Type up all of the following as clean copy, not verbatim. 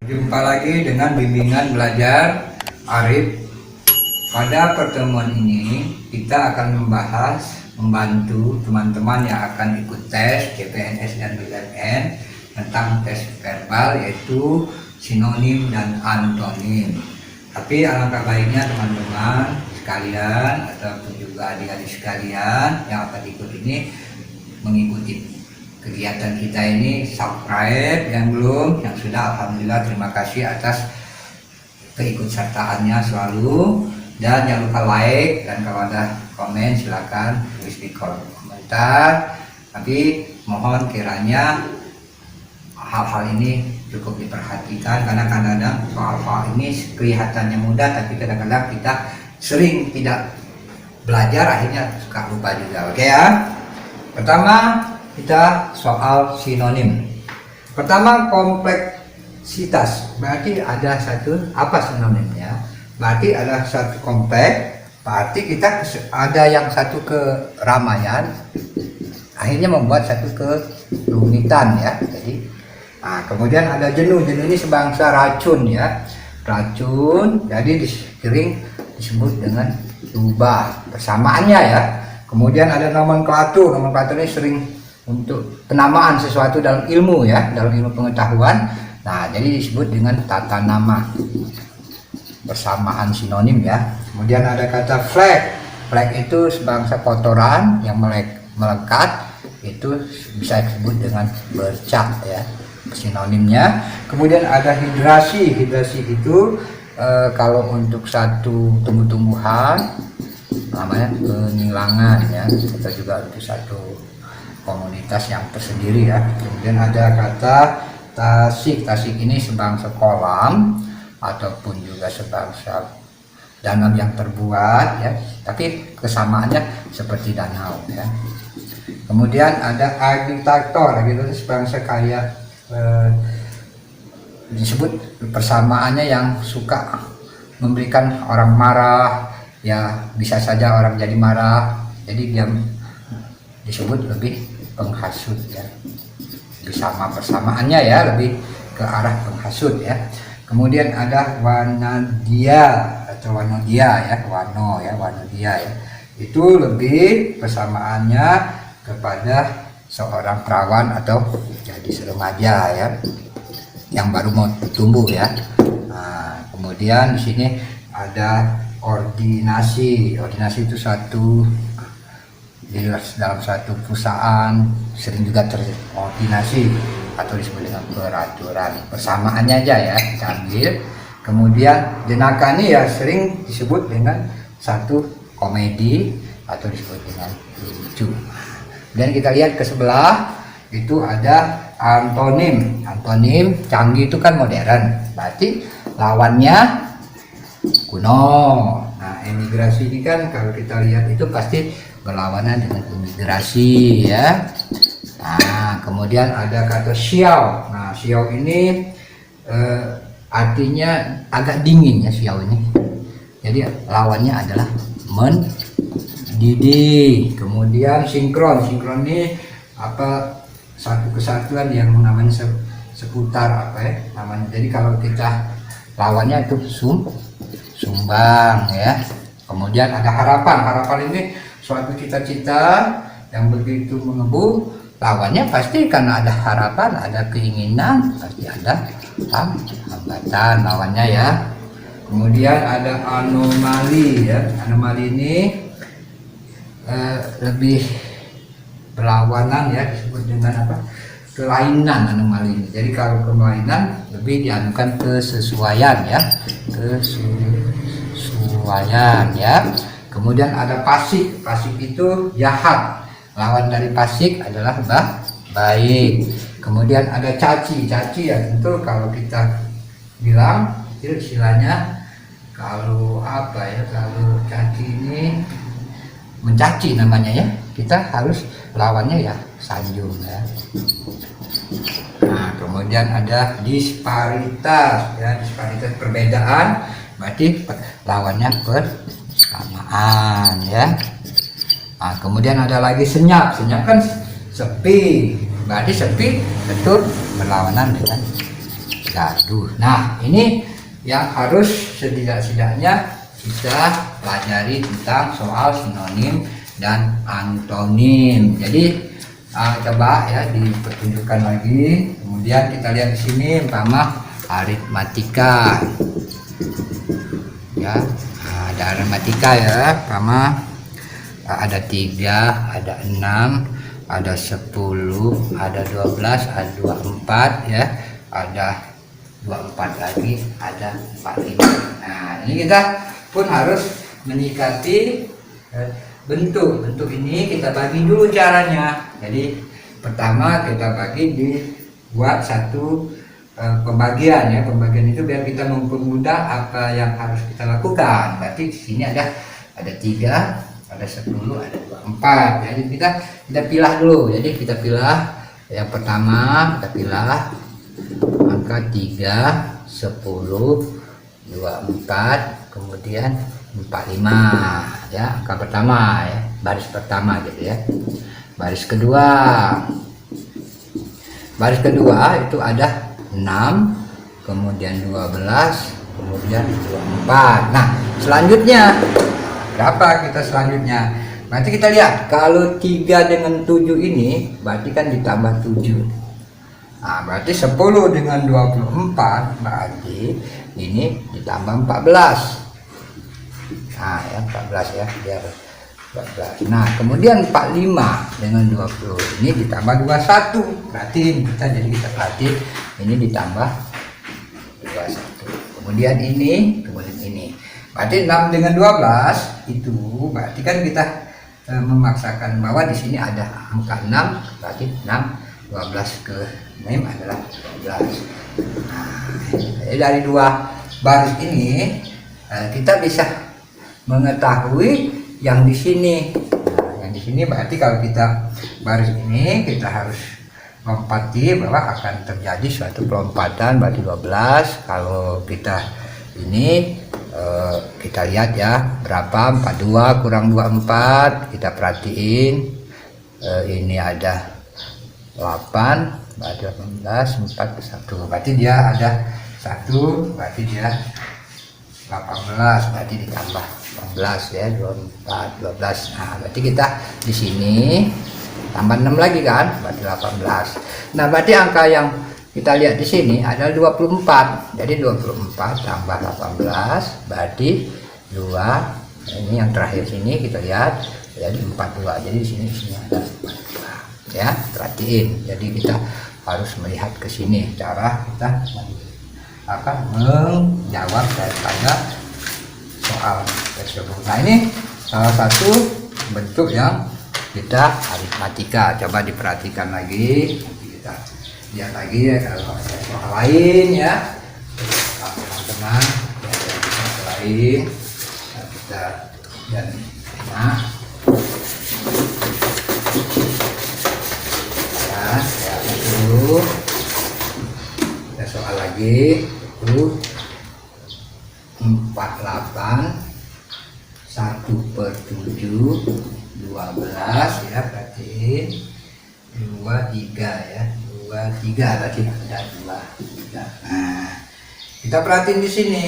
Jumpa lagi dengan bimbingan belajar Arif. Pada pertemuan ini kita akan membantu teman-teman yang akan ikut tes CPNS dan BPMN tentang tes verbal, yaitu sinonim dan antonim. Tapi alangkah baiknya teman-teman sekalian ataupun juga adik-adik sekalian yang akan ikut ini mengikuti kegiatan kita ini, subscribe yang belum, yang sudah, alhamdulillah terima kasih atas keikutsertaannya selalu, dan jangan lupa like, dan kalau ada komen silakan tulis di kolom komentar. Tapi mohon kiranya hal-hal ini cukup diperhatikan, karena kadang-kadang soal-soal ini kelihatannya mudah tapi kadang-kadang kita sering tidak belajar, akhirnya suka lupa juga. Oke ya. Pertama kita soal sinonim. Pertama, kompleksitas. Berarti ada satu, apa sinonimnya? Berarti ada satu kompleks, berarti kita ada yang satu keramaian, akhirnya membuat satu kerumitan ya. Jadi kemudian ada jenuh. Jenuh ini sebangsa racun ya. Racun, jadi sering disebut dengan rubah, persamaannya ya. Kemudian ada nomenklatur. Nomenklatur ini sering untuk penamaan sesuatu dalam ilmu ya, dalam ilmu pengetahuan. Nah, jadi disebut dengan tata nama, persamaan sinonim ya. Kemudian ada kata flek. Flek itu sebangsa kotoran yang melekat, itu bisa disebut dengan bercak ya, sinonimnya. Kemudian ada hidrasi. Hidrasi itu kalau untuk satu tumbuh-tumbuhan namanya penilangan ya, atau juga untuk satu komunitas yang tersendiri ya. Kemudian ada kata tasik. Tasik ini sebangsa kolam ataupun juga sebangsa danau yang terbuat ya, tapi kesamaannya seperti danau ya. Kemudian ada agitator. Agitator sebangsa kayak disebut persamaannya yang suka memberikan orang marah ya, bisa saja orang jadi marah, jadi dia disebut lebih penghasut ya, bersama persamaannya ya, lebih ke arah penghasut ya. Kemudian ada wanadia atau wanodia ya, wanodia ya, itu lebih persamaannya kepada seorang perawan atau gadis remaja ya, yang baru mau tumbuh ya. Nah, kemudian di sini ada ordinasi. Ordinasi itu satu dalam satu perusahaan sering juga terordinasi atau disebut dengan peraturan. Persamaannya aja ya kita ambil. Kemudian jenaka ini ya sering disebut dengan satu komedi atau disebut dengan lucu. Dan kita lihat ke sebelah itu ada antonim. Antonim canggih itu kan modern, berarti lawannya kuno. Nah, emigrasi ini kan kalau kita lihat itu pasti berlawanan dengan imigrasi ya. Nah, kemudian ada kata xiao. Nah, xiao ini artinya agak dingin ya, xiao ini. Jadi lawannya adalah mendidih. Kemudian sinkron. Sinkron ini apa, satu kesatuan yang namanya seputar apa ya namanya. Jadi kalau kita lawannya itu sumbang ya. Kemudian ada harapan. Harapan ini suatu cita-cita yang begitu mengebu, lawannya pasti karena ada harapan, ada keinginan, pasti ada hambatan lawannya ya. Kemudian ada anomali ya. Anomali ini lebih berlawanan ya, disebut dengan apa, kelainan. Anomali ini, jadi kalau kelainan lebih dianukan kesesuaian ya, kesesuaian ya. Kemudian ada pasik. Pasik itu jahat. Lawan dari pasik adalah baik. Kemudian ada caci. Caci ya tentu kalau kita bilang itu istilahnya, kalau apa ya, kalau caci ini mencaci namanya ya, kita harus lawannya ya sanjung ya. Nah, kemudian ada disparitas ya. Disparitas perbedaan, berarti lawannya persamaan ya. Nah, kemudian ada lagi senyap. Senyap kan sepi, berarti sepi tentu berlawanan dengan gaduh. Nah, ini yang harus setidak-tidaknya kita pelajari tentang soal sinonim dan antonim. Jadi coba ya dipertunjukkan lagi. Kemudian kita lihat di sini umpama aritmatika. Ya, ada aritmatika ya, umpama ada 3, ada 6, ada 10, ada 12, ada 24 ya, ada 24 lagi, ada 45. Nah, ini kita pun harus menyikapi bentuk ini. Kita bagi dulu caranya. Jadi pertama kita bagi buat satu pembagian ya. Pembagian itu biar kita mempermudah apa yang harus kita lakukan. Berarti di sini ada 3, ada 10, ada 24. Jadi kita pilih dulu. Jadi kita pilih yang pertama, kita pilih angka 3, 10, 24, kemudian 45 ya, angka pertama ya, baris pertama gitu ya. Baris kedua itu ada 6, kemudian 12, kemudian 24. Nah, selanjutnya berapa kita selanjutnya? Berarti kita lihat kalau 3 dengan 7 ini berarti kan ditambah 7. Nah, berarti 10 dengan 24 berarti ini ditambah 14. Nah ya, 14 ya, biar 14. Nah, kemudian 45 dengan 20 ini ditambah 21. Berarti kita perhatiin ini ditambah 21. Kemudian ini. Berarti 6 dengan 12 itu berarti kan kita memaksakan bahwa di sini ada angka 6, berarti 6, 12 ke 6 adalah 12. Nah, dari dua baris ini kita bisa mengetahui yang di sini. Nah, yang di sini berarti kalau kita baris ini kita harus lompati bahwa akan terjadi suatu pelompatan, berarti 12. Kalau kita ini kita lihat ya berapa, 42 kurang 24, kita perhatiin ini ada 8, berarti 18, 4 ke 1, berarti dia ada 1, berarti dia 18, berarti ditambah 18 ya, 24, 12. Nah, berarti kita di sini tambah 6 lagi kan, berarti 18. Nah, berarti angka yang kita lihat di sini adalah 24. Jadi 24 tambah 18 berarti 2. Ini yang terakhir sini kita lihat jadi 42. Jadi di sini ada 42. Ya, perhatiin. Jadi kita harus melihat ke sini cara kita akan menjawab daripada soal tersebut. Nah, ini salah satu bentuk yang kita aritmatika. Coba diperhatikan lagi. Nanti kita lihat lagi ya kalau ada soal lain ya, teman-teman ya, soal lain kita dan enak ya itu ada soal lagi itu 48 1/7 12 ya, berarti 23 ya, 23 tadi ada 23. Nah, kita perhatiin di sini.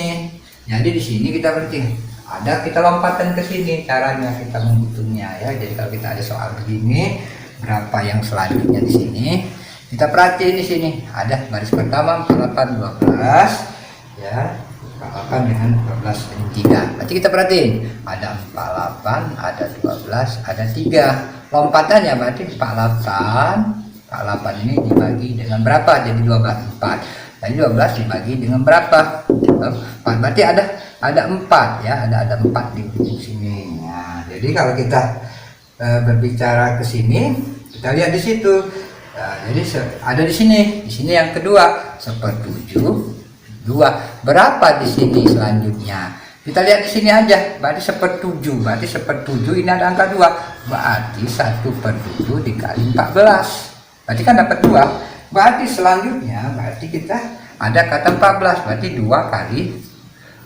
Jadi di sini kita perhatiin kita lompatan ke sini caranya kita menghitungnya ya. Jadi kalau kita ada soal begini, berapa yang selanjutnya di sini? Kita perhatiin di sini ada baris pertama 48 12 ya. 48 dengan 12 dan 3. Berarti kita perhatiin ada 48, ada 12, ada 3. Lompatannya berarti 48 ini dibagi dengan berapa? Jadi 12 4. Jadi 12 dibagi dengan berapa? 4. Berarti ada 4 ya, ada 4 di ujung sini. Nah, jadi kalau kita berbicara ke sini, kita lihat di situ. Nah, jadi ada di sini yang kedua 1/7 2. Berapa di sini selanjutnya? Kita lihat di sini aja. Berarti 1/7. Berarti 1/7 ini ada angka 2. Berarti 1/7 dikali 14. Berarti kan dapat 2. Berarti selanjutnya berarti kita ada kata 14. Berarti 2 kali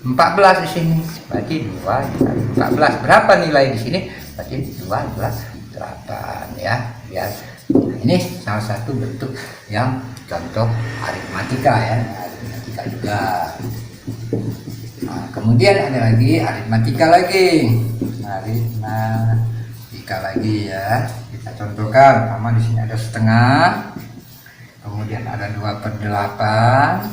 14 di sini. Berarti 2 dikali 14. Berapa nilai di sini? Berarti 2 adalah 8 ya. Biar ini salah satu bentuk yang contoh aritmatika ya. matematika juga. Nah, kemudian ada lagi aritmatika lagi. Aritmatika lagi ya. Kita contohkan, pertama di sini ada setengah, kemudian ada 2/8,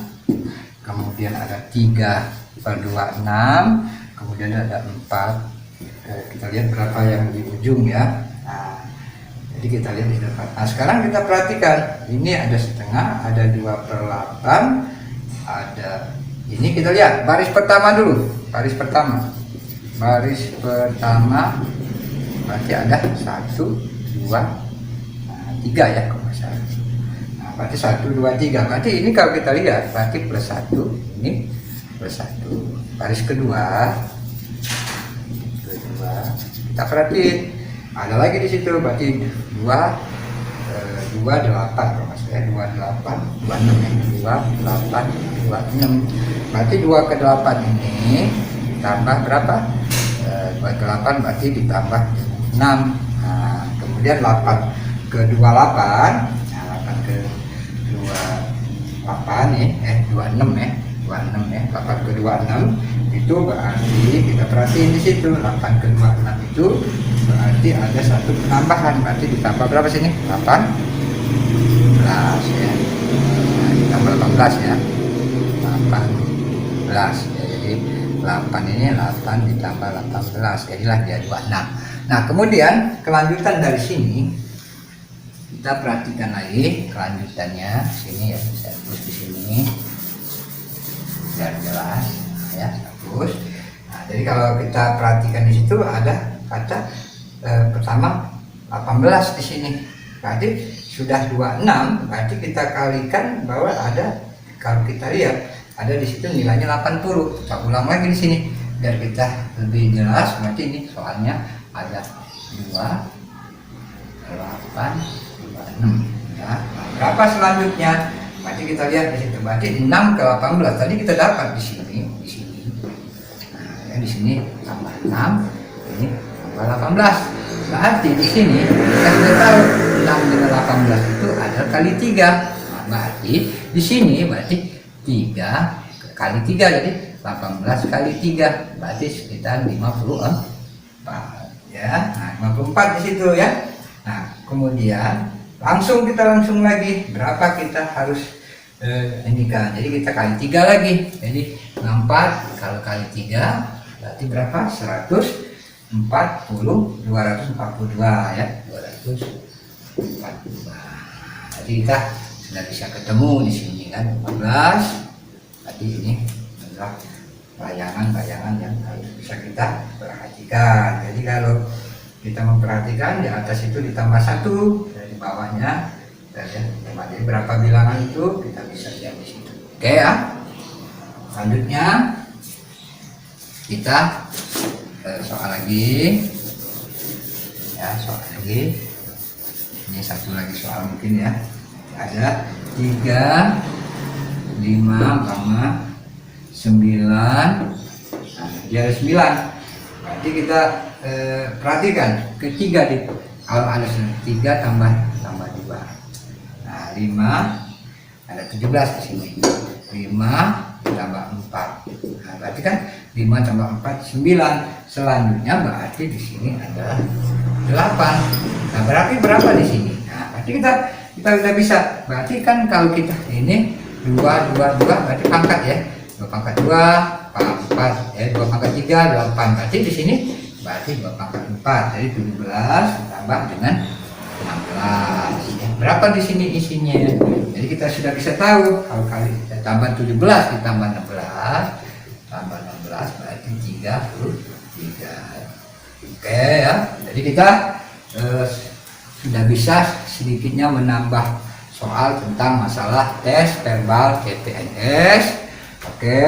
kemudian ada 3/26, kemudian ada 4. Kita lihat berapa yang di ujung ya. Nah, jadi kita lihat di depan. Nah, sekarang kita perhatikan, ini ada setengah, ada 2/8, ada ini. Kita lihat baris pertama dulu. Baris pertama berarti ada 1, 2, 3 ya kalau nggak salah. Nah, berarti 1, 2, 3. Berarti ini kalau kita lihat berarti +1, ini +1. Baris kedua kita perhatiin ada lagi di situ, berarti 28 kalau nggak salah, 28, 26 ya, 28, 26. Berarti 2/8 ini tambah berapa? 2/8 berarti ditambah 6. Nah, kemudian 8/28, nah 8/28 nih, 26 ya, 8/26 itu berarti kita perhatiin di situ 8/26 itu berarti ada satu penambahan, berarti ditambah berapa sini? 18 ya, ditambah 18 ya, 18 ya, jadi 8 ini 8 ditambah 18, jadilah dia 26. Nah, kemudian kelanjutan dari sini kita perhatikan lagi kelanjutannya sini ya, saya tulis di sini biar jelas ya, bagus. Nah, jadi kalau kita perhatikan di situ ada kata pertama 18 di sini, berarti sudah 26, berarti kita kalikan bahwa ada, kalau kita lihat ada di situ nilainya 80. Kita ulang lagi di sini biar kita lebih jelas. Berarti ini soalnya ada 2, 8, 26 ya. Nah, berapa selanjutnya? Berarti kita lihat di situ, berarti 6/18 tadi kita dapat di sini. Nah, ya, di sini tambah 6, ini tambah 18. Berarti di sini kita sudah tahu 6 dengan 18 itu adalah kali 3. Nah, berarti di sini berarti 3 kali 3, jadi 18 kali 3 berarti sekitar 54 ya. Nah, 54 di situ ya. Nah, kemudian kita langsung lagi berapa kita harus ini kan, jadi kita kali 3 lagi, jadi 64 kalau kali 3 berarti berapa? 242 ya, 242. Jadi kita sudah bisa ketemu di sini kan 14. Berarti ini adalah bayangan-bayangan yang harus bisa kita perhatikan. Jadi kalau kita memperhatikan, di atas itu ditambah 1, dari bawahnya jadi berapa bilangan itu kita bisa lihat di situ. Oke ya. Selanjutnya kita soal lagi ya, ini satu lagi soal mungkin ya, ada 3, 5, 9. Nah, dia ada 9. Berarti kita perhatikan ketiga di kalau ada 3 tambah 2. Nah, 5 ada 17 di sini. 5 tambah 4. Nah, berarti kan 5 tambah 4 9. Selanjutnya berarti di sini adalah 8. Nah, berarti berapa di sini? Nah, berarti kita udah bisa. Berarti kan kalau kita ini 2 berarti pangkat ya. 2 pangkat 2 4 ya, 2 pangkat 3 8. Berarti di sini berarti 2 pangkat 4. Jadi 17 ditambah dengan 16 ya. Berapa di sini isinya? Jadi kita sudah bisa tahu kalau kali kita tambah 17 ditambah 16 tambah 16 berarti 33. Oke ya. Jadi kita sudah bisa sedikitnya menambah soal tentang masalah tes verbal CPNS. Oke,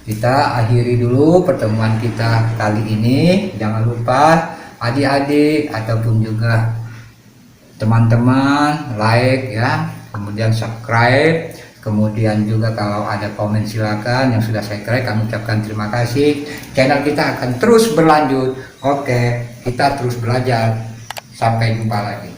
kita akhiri dulu pertemuan kita kali ini. Jangan lupa adik-adik ataupun juga teman-teman like ya, kemudian subscribe, kemudian juga kalau ada komen silakan. Yang sudah subscribe kami ucapkan terima kasih. Channel kita akan terus berlanjut. Oke, kita terus belajar. Sampai jumpa lagi.